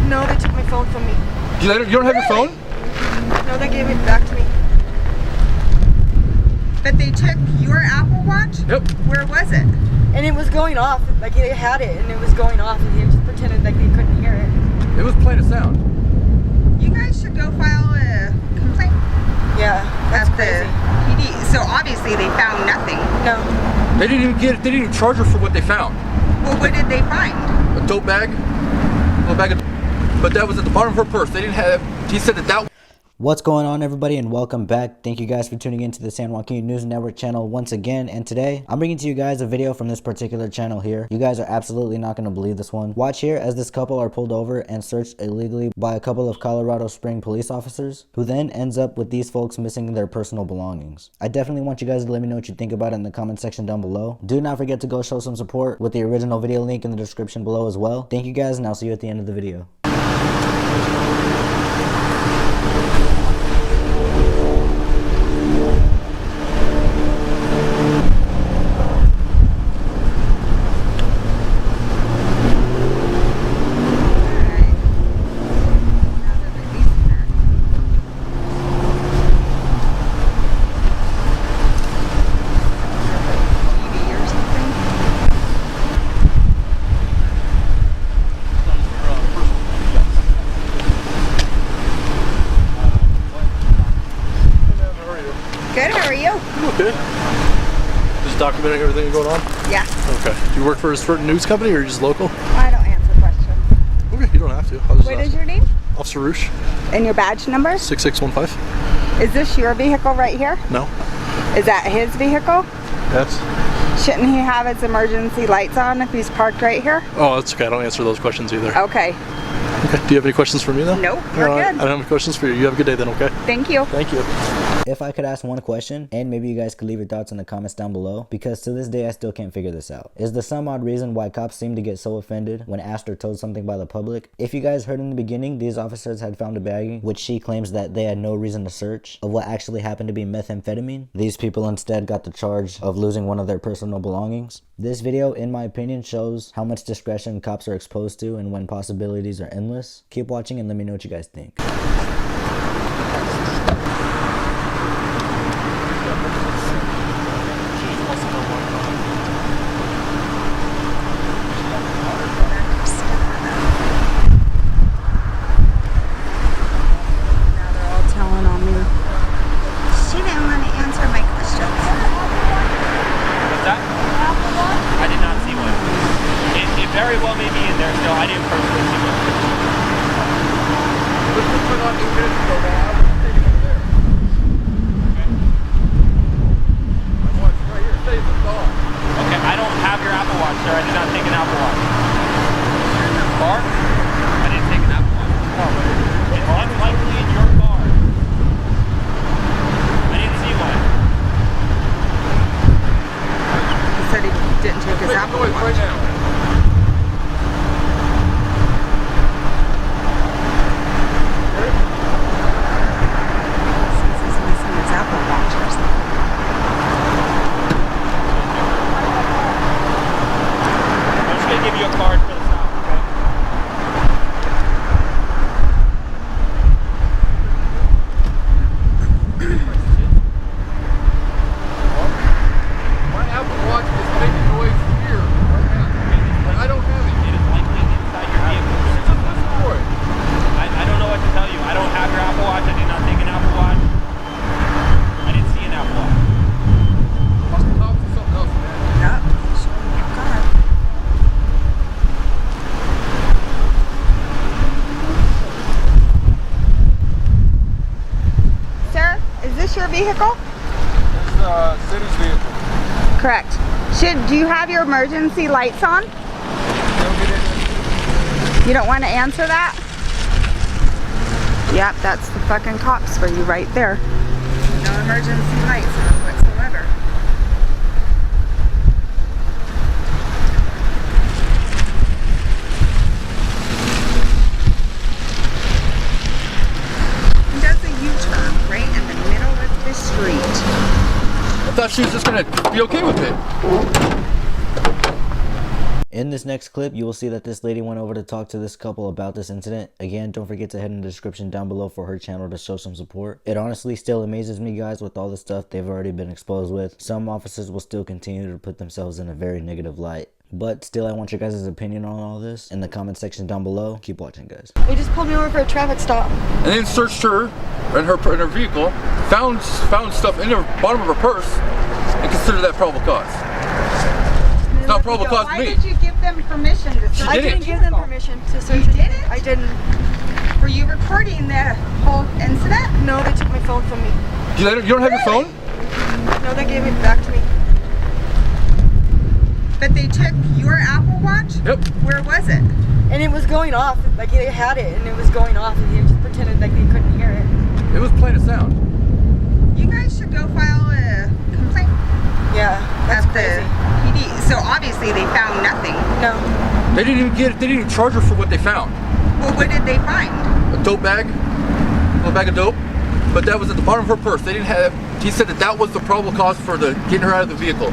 No, they took my phone from me. You don't have your phone? No, they gave it back to me. But they took your Apple Watch? Yep. Where was it? And it was going off. Like, they had it, and it was going off, and they just pretended like they couldn't hear it. It was playing a sound. You guys should go file a complaint. Yeah, that's crazy. The PD. So obviously they found nothing. No. They didn't even get it. They didn't even charge her for what they found. Well, what did they find? A dope bag. A little bag of, but that was at the bottom of her purse. They didn't have. He said that. What's going on, everybody, and welcome back. Thank you guys for tuning into the San Joaquin News Network channel once again. And today I'm bringing to you guys a video from this particular channel here. You guys are absolutely not going to believe this one. Watch here as this couple are pulled over and searched illegally by a couple of Colorado Springs police officers, who then ends up with these folks missing their personal belongings. I definitely want you guys to let me know what you think about it in the comment section down below. Do not forget to go show some support with the original video link in the description below as well. Thank you guys, and I'll see you at the end of the video. Good, how are you? Okay. Just documenting everything going on? Yeah. Okay. Do you work for a certain news company or are you just local? I don't answer questions. Okay, you don't have to. I'll just What ask. is your name? Officer Roosh, And your badge number? 6615. Is this your vehicle right here? No? Is that his vehicle? That's... Shouldn't he have his emergency lights on if he's parked right here? Oh, that's okay. I don't answer those questions either. Okay. Okay. Do you have any questions for me though? Nope, No, we're I good. don't have any questions for you. You have a good day then, okay? Thank you. Thank you. If I could ask one question, and maybe you guys could leave your thoughts in the comments down below, because to this day I still can't figure this out. Is there some odd reason why cops seem to get so offended when asked or told something by the public? If you guys heard in the beginning, these officers had found a baggie, which she claims that they had no reason to search, of what actually happened to be methamphetamine. These people instead got the charge of losing one of their personal belongings. This video, in my opinion, shows how much discretion cops are exposed to and when possibilities are endless. Keep watching and let me know what you guys think. Now they're all telling on me. She didn't want to answer my questions. What's that? I did not see one. It very well may be in there still. I didn't personally see one. This was put on 8 minutes ago, man. I was sitting over there. Okay. I watched right here. It says it's on. Okay, I don't have your Apple Watch, sir. I did not take an Apple Watch. You're in your car? I didn't take an Apple Watch. It's unlikely in your car. I didn't see one. He said he didn't take his Make Apple noise right Watch. now. Says he's missing his Apple Watch or something. I'm just going to give you a card for the stop, okay? My Apple Watch is making noise here right now. But I don't have it. It is likely inside your vehicle. Just listen for it. I don't know what to tell you. I don't have your Apple Watch. I did not take an Apple Watch. I didn't see an Apple Watch. Must have talked to something else, man. Yep. Showing your car. Sir, is this your vehicle? This is city's vehicle. Correct. Do you have your emergency lights on? They'll get in there. You don't want to answer that? Yep, that's the fucking cops for you right there. No emergency lights on whatsoever. He does a U-turn right in the middle of the street. I thought she was just gonna be okay with it. In this next clip, you will see that this lady went over to talk to this couple about this incident. Again, don't forget to head in the description down below for her channel to show some support. It honestly still amazes me, guys, with all the stuff they've already been exposed with. Some officers will still continue to put themselves in a very negative light. But still, I want your guys' opinion on all this in the comment section down below. Keep watching, guys. They just pulled me over for a traffic stop. And then searched her in her vehicle, found stuff in the bottom of her purse, and considered that probable cause. It's not probable cause to Why me. did you give them permission to search? I didn't give them permission to search You it. didn't? I didn't. Were you recording the whole incident? No, they took my phone from me. You don't have your phone? No, they gave it back to me. But they took your Apple Watch? Yep. Where was it? And it was going off. Like they had it and it was going off and they just pretended like they couldn't hear it. It was plain as sound. You guys should go file a complaint Yeah, that's at crazy. the PD. So obviously they found nothing. No. They didn't even charge her for what they found. Well, what did they find? A dope bag, a little bag of dope, but that was at the bottom of her purse. They didn't have. He said that was the probable cause for getting her out of the vehicle.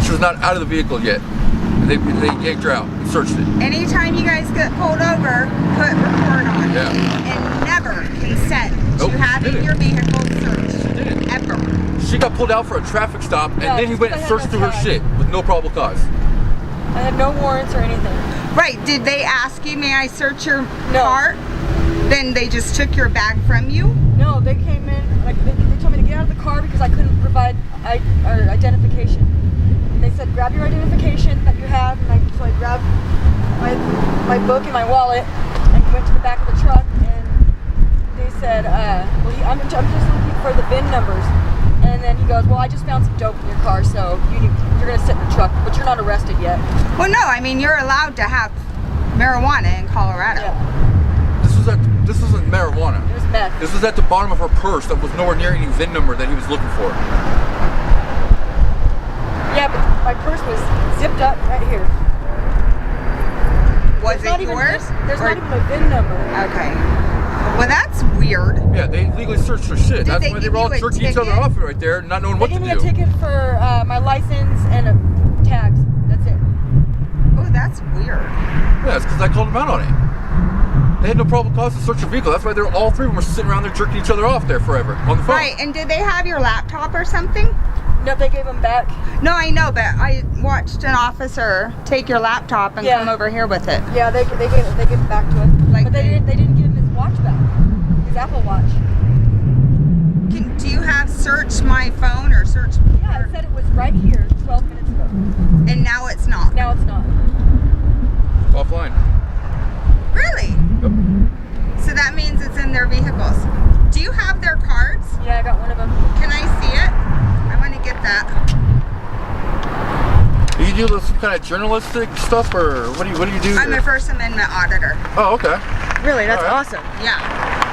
She was not out of the vehicle yet. And they yanked her out and searched it. Anytime you guys get pulled over, put record on. Yeah. And never consent Nope, to having didn't. your vehicle searched. Didn't. Ever. She got pulled out for a traffic stop, and Yeah, then he just went and because I searched had through no her tag. shit with no probable cause. I had no warrants or anything. Right. Did they ask you, may I search your No. car? Then they just took your bag from you? No, they came in, like they told me to get out of the car because I couldn't provide our identification. And they said, grab your identification that you have. And so I grabbed my book and my wallet and went to the back of the truck. And they said, well, I'm just looking for the VIN numbers. And then he goes, well, I just found some dope in your car, so you're going to sit in the truck, but you're not arrested yet. Well, no. I mean, you're allowed to have marijuana in Colorado. Yeah, This wasn't marijuana. it was meth. This was at the bottom of her purse that was nowhere near any VIN number that he was looking for. Yeah, but my purse was zipped up right here. Was There's not it even- yours? There's Or- not even a VIN number. Okay. Well, that's weird. Yeah, they legally searched for shit. That's they why they give were all you a jerking each other ticket? off right there, not knowing They what gave to me a do. ticket for my license and tags. That's it. Oh, that's weird. Yeah, it's because I called them out on it. They had no probable cause to search your vehicle. That's why they're all three of them were sitting around there jerking each other off there forever on the phone. Right. And did they have your laptop or something? No, they gave them back. No, I know, but I watched an officer take your laptop and Yeah. come over here with it. Yeah, they gave it back to us. Like but they didn't give him his watch back. His Apple Watch. Do you have search my phone or search? Yeah, it said it was right here 12 minutes ago. And now it's not. Now it's not. Offline. Really? Yep. So that means it's in their vehicles. Do you have their cards? Yeah, I got one of them. Can I see it? I want to get that. Do you do some kind of journalistic stuff, or what do you do? I'm here? a First Amendment auditor. Oh, okay. Really? That's All right. awesome. Yeah.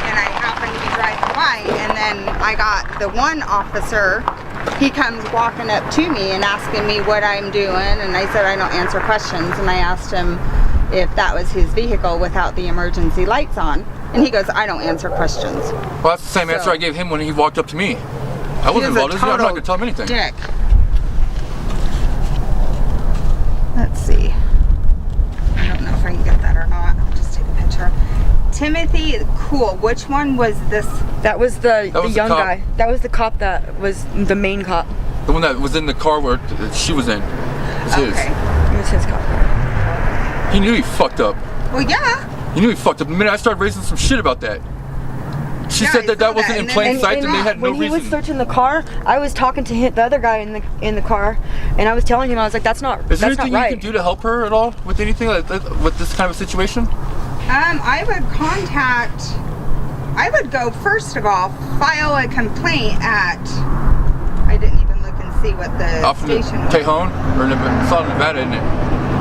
And I happened to be driving by, and then I got the one officer. He comes walking up to me and asking me what I'm doing, and I said I don't answer questions. And I asked him if that was his vehicle without the emergency lights on, and he goes, I don't answer questions. Well, that's the same answer I gave him when he walked up to me. I wasn't He involved. is a I'm not total going to tell him anything. Dick. Let's see. I don't know if I can get that or not. I'll just take a picture. Timothy, cool. Which one was this? That was the was the young cop. guy. That was the cop that was the main cop. The one that was in the car where she was in. It's his. Okay. It was his cop. He knew he fucked up. Well, yeah. He knew he fucked up. The minute I started raising some shit about that. She Yeah, said I that saw that wasn't that, in and then- plain and- sight, and they had no when he was reason. searching the car, I was talking to him, the other guy in the car, and I was telling him, I was like, that's not Is there that's not anything right. you can do to help her at all with anything like that, with this kind of a situation? I would go, first of all, file a complaint at, I didn't even look and see what the Off in station was. Tejon or it's on Nevada, isn't it?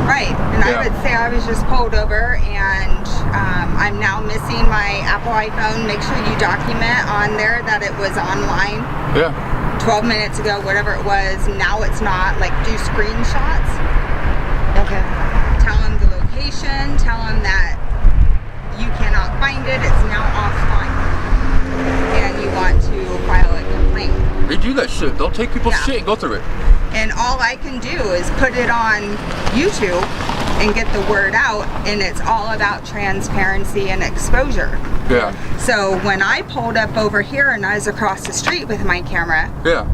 Right, and Yeah. I would say I was just pulled over, and I'm now missing my Apple iPhone. Make sure you document on there that it was online Yeah. 12 minutes ago, whatever it was. Now it's not. Like, do screenshots. Okay. Tell them the location. Tell them that you cannot find it. It's now offline, and you want to file a complaint. They do that shit. They'll take people's Yeah. shit and go through it. And all I can do is put it on YouTube and get the word out, and it's all about transparency and exposure. Yeah. So when I pulled up over here and I was across the street with my camera, Yeah.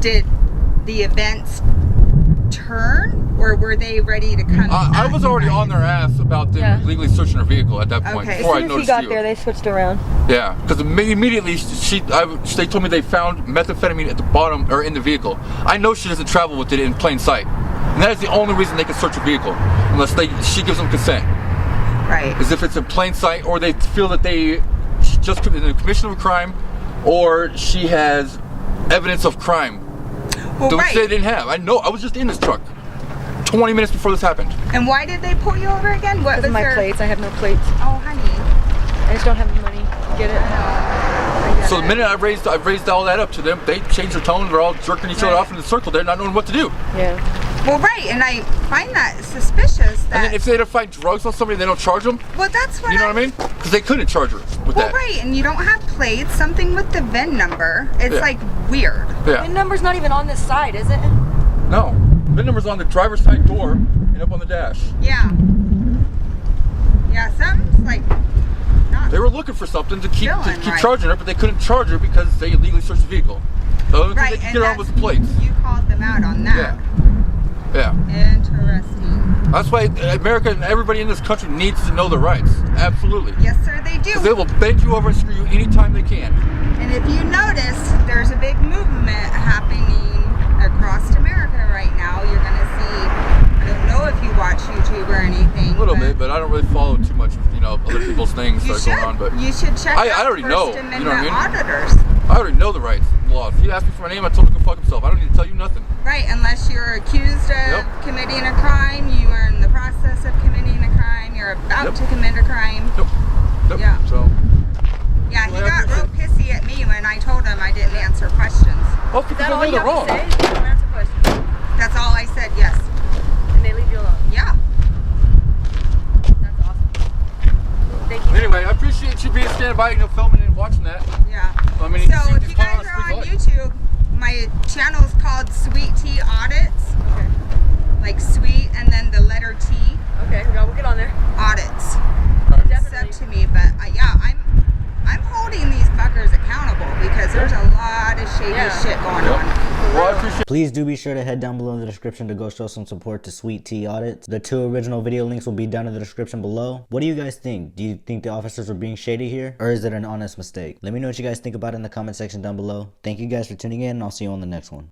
did the events turn, or were they ready to come? I was at you already guys? on their ass about them Yeah. legally searching her vehicle at that point Okay. before I As soon as he noticed got you. there, they switched around. Yeah, because immediately they told me they found methamphetamine at the bottom or in the vehicle. I know she doesn't travel with it in plain sight, and that is the only reason they can search a vehicle, unless she gives them consent. Right. Is if it's in plain sight, or they feel that she just committed the commission of a crime, or she has evidence of crime. Well, Which right. they didn't have. I know. I was just in this truck 20 minutes before this happened. And why did they pull you over again? What Because was of my their... plates. I have no plates. Oh, honey. I just don't have the money to get it. I get So the it. minute I raised all that up to them, they changed their tone. They're all jerking each other Right. off in a circle. They're not knowing what to do. Yeah. Well, right, and I find that suspicious that... And then if they had to find drugs on somebody, they don't charge them. well, that's what You know what I mean? Because they couldn't charge her with Well, that. right, and you don't have plates, something with the VIN number. It's Yeah. like weird. Yeah. The number's not even on this side, is it? No. VIN number's on the driver's side door and up on the dash. Yeah. Yeah, something's like not... They were looking for something to keep Feeling right. charging her, but they couldn't charge her because they illegally searched the vehicle. The only thing right, they could and get her on was the plates. you called them out on that. Yeah. Yeah. Interesting. That's why America and everybody in this country needs to know their rights. Absolutely. Yes, sir, they do. Because they will bend you over and screw you anytime they can. And if you notice, there's a big movement happening across America right now. You're going to see, I don't know if you watch YouTube or anything. A little bit, but I don't really follow too much of, other people's things you that should, are going on. But you should check I out already First know, you Amendment know what I mean? auditors. I already know the rights and laws. If you ask me for my name, I told him to go fuck himself. I don't need to tell you nothing. Right, unless you're accused of Yep. committing a crime, you are in the process of committing a crime, you're about Yep. to commit a crime. Nope. Yep. Yeah. So, Yeah, he Well, I got real appreciate pissy at me when I told him I didn't answer questions. oh, because Is that I all know you they're have wrong. to say? You don't answer questions. That's all I said, yes. And they leave you alone. Yeah. That's awesome. Thank you. Anyway, I appreciate you being standing by, filming and watching that. Yeah. I mean, So see if these you guys cars are pretty on light. YouTube, my channel is called Sweet Tea Audits. Okay. Like sweet and then the letter T, Okay, we'll get on there. audits. Right. It's up Definitely. to me, but yeah, I'm holding these fuckers accountable because there's a lot of shady Yeah. shit going Yep. on. Well, I appreciate Please do be sure to head down below in the description to go show some support to Sweet Tea Audits. The 2 original video links will be down in the description below. What do you guys think? Do you think the officers were being shady here? Or is it an honest mistake? Let me know what you guys think about it in the comment section down below. Thank you guys for tuning in, and I'll see you on the next one.